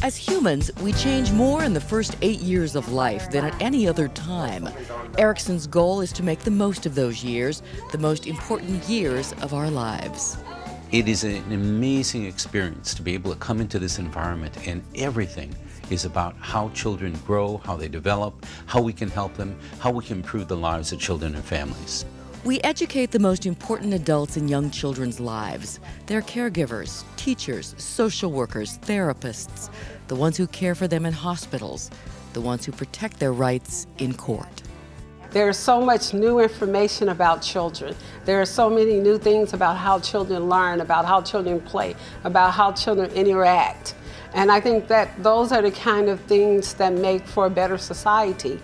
As humans, we change more in the first 8 years of life than at any other time. Erikson's goal is to make the most of those years, the most important years of our lives. It is an amazing experience to be able to come into this environment, and everything is about how children grow, how they develop, how we can help them, how we can improve the lives of children and families. We educate the most important adults in young children's lives. They're caregivers, teachers, social workers, therapists, the ones who care for them in hospitals, the ones who protect their rights in court. There's so much new information about children. There are so many new things about how children learn, about how children play, about how children interact. And I think that those are the kind of things that make for a better society.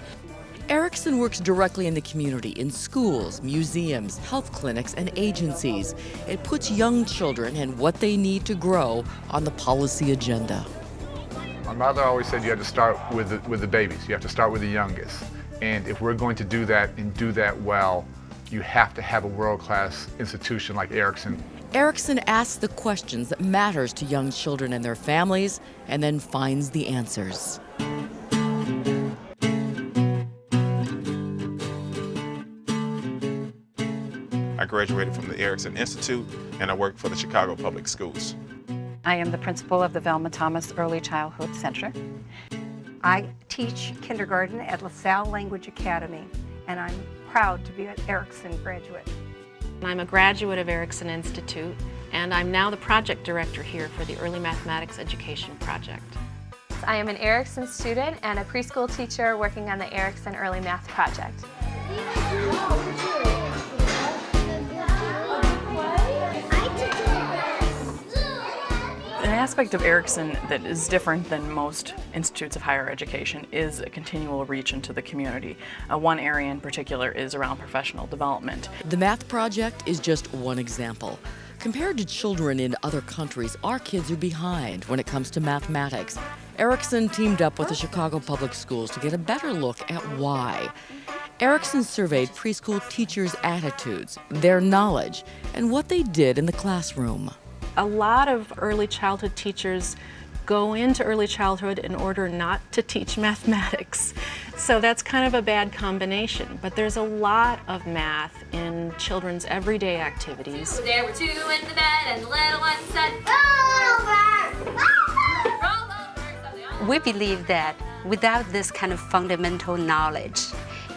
Erikson works directly in the community, in schools, museums, health clinics, and agencies. It puts young children and what they need to grow on the policy agenda. My mother always said you have to start with the babies. You have to start with the youngest. And if we're going to do that and do that well, you have to have a world-class institution like Erikson. Erikson asks the questions that matters to young children and their families, and then finds the answers. I graduated from the Erikson Institute, and I work for the Chicago Public Schools. I am the principal of the Velma Thomas Early Childhood Center. I teach kindergarten at LaSalle Language Academy, and I'm proud to be an Erikson graduate. I'm a graduate of Erikson Institute, and I'm now the project director here for the Early Mathematics Education Project. I am an Erikson student and a preschool teacher working on the Erikson Early Math Project. An aspect of Erikson that is different than most institutes of higher education is a continual reach into the community. One area in particular is around professional development. The Math Project is just one example. Compared to children in other countries, our kids are behind when it comes to mathematics. Erikson teamed up with the Chicago Public Schools to get a better look at why. Erikson surveyed preschool teachers' attitudes, their knowledge, and what they did in the classroom. A lot of early childhood teachers go into early childhood in order not to teach mathematics. So that's kind of a bad combination, but there's a lot of math in children's everyday activities. There were two in the bed and the little one said, roll over! Roll over! We believe that without this kind of fundamental knowledge,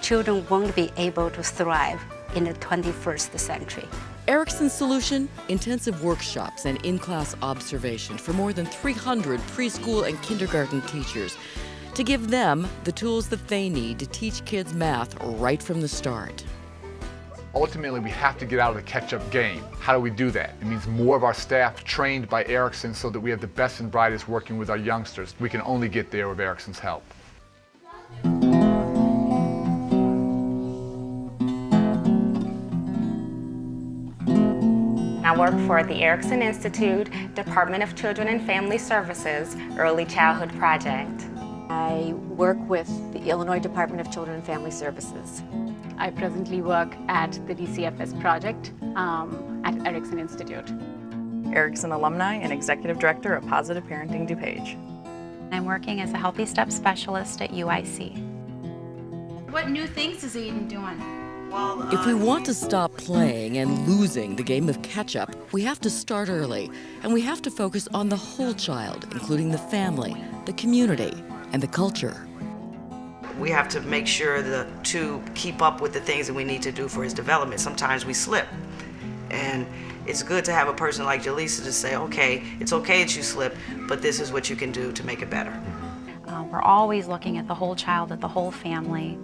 children won't be able to thrive in the 21st century. Erikson's solution? Intensive workshops and in-class observation for more than 300 preschool and kindergarten teachers to give them the tools that they need to teach kids math right from the start. Ultimately, we have to get out of the catch-up game. How do we do that? It means more of our staff trained by Erikson so that we have the best and brightest working with our youngsters. We can only get there with Erikson's help. I work for the Erikson Institute, Department of Children and Family Services, Early Childhood Project. I work with the Illinois Department of Children and Family Services. I presently work at the DCFS project at Erikson Institute. Erikson alumni and executive director of Positive Parenting DuPage. I'm working as a Healthy Step Specialist at UIC. What new things is Aiden doing? If we want to stop playing and losing the game of catch-up, we have to start early, and we have to focus on the whole child, including the family, the community, and the culture. We have to make sure to keep up with the things that we need to do for his development. Sometimes we slip, and it's good to have a person like Jaleesa to say, okay, it's okay that you slip, but this is what you can do to make it better. We're always looking at the whole child, at the whole family,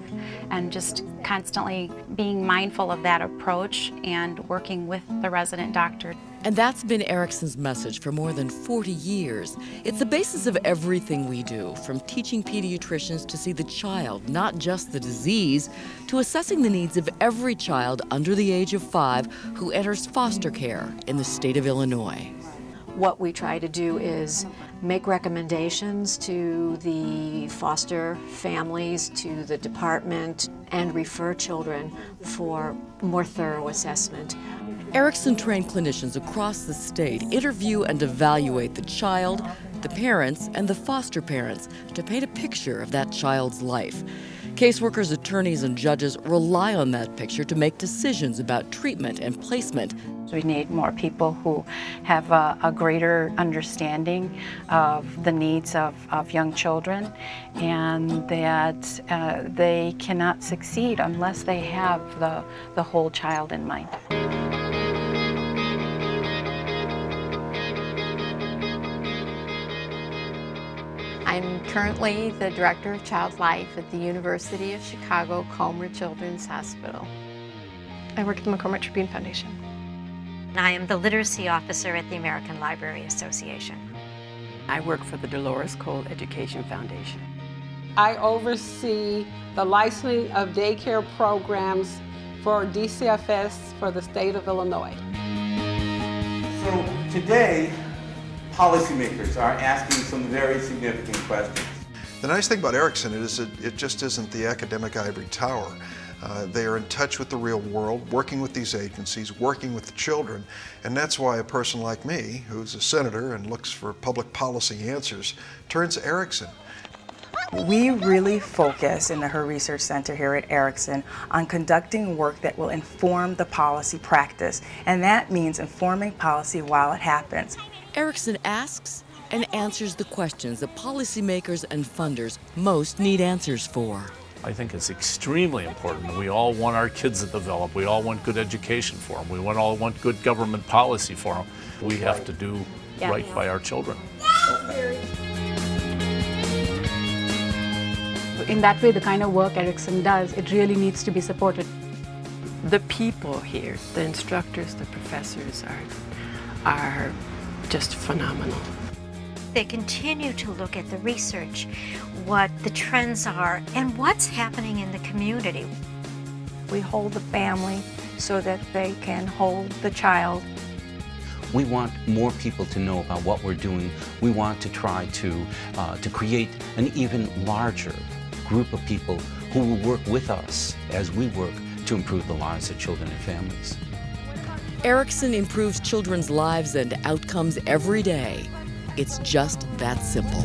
and just constantly being mindful of that approach and working with the resident doctor. And that's been Erikson's message for more than 40 years. It's the basis of everything we do, from teaching pediatricians to see the child, not just the disease, to assessing the needs of every child under the age of 5 who enters foster care in the state of Illinois. What we try to do is make recommendations to the foster families, to the department, and refer children for more thorough assessment. Erikson trained clinicians across the state interview and evaluate the child, the parents, and the foster parents to paint a picture of that child's life. Caseworkers, attorneys, and judges rely on that picture to make decisions about treatment and placement. We need more people who have a greater understanding of the needs of young children, and that they cannot succeed unless they have the whole child in mind. I'm currently the Director of Child Life at the University of Chicago Comer Children's Hospital. I work at the McCormick Tribune Foundation. I am the Literacy Officer at the American Library Association. I work for the Dolores Cole Education Foundation. I oversee the licensing of daycare programs for DCFS for the state of Illinois. So today, policymakers are asking some very significant questions. The nice thing about Erikson is it just isn't the academic ivory tower. They are in touch with the real world, working with these agencies, working with the children, and that's why a person like me, who's a senator and looks for public policy answers, turns to Erikson. We really focus in the Her Research Center here at Erikson on conducting work that will inform the policy practice, and that means informing policy while it happens. Erikson asks and answers the questions that policymakers and funders most need answers for. I think it's extremely important. We all want our kids to develop. We all want good education for them. We all want good government policy for them. We have to do right by our children. In that way, the kind of work Erikson does, it really needs to be supported. The people here, the instructors, the professors are just phenomenal. They continue to look at the research, what the trends are, and what's happening in the community. We hold the family so that they can hold the child. We want more people to know about what we're doing. We want to try to create an even larger group of people who will work with us as we work to improve the lives of children and families. Erikson improves children's lives and outcomes every day. It's just that simple.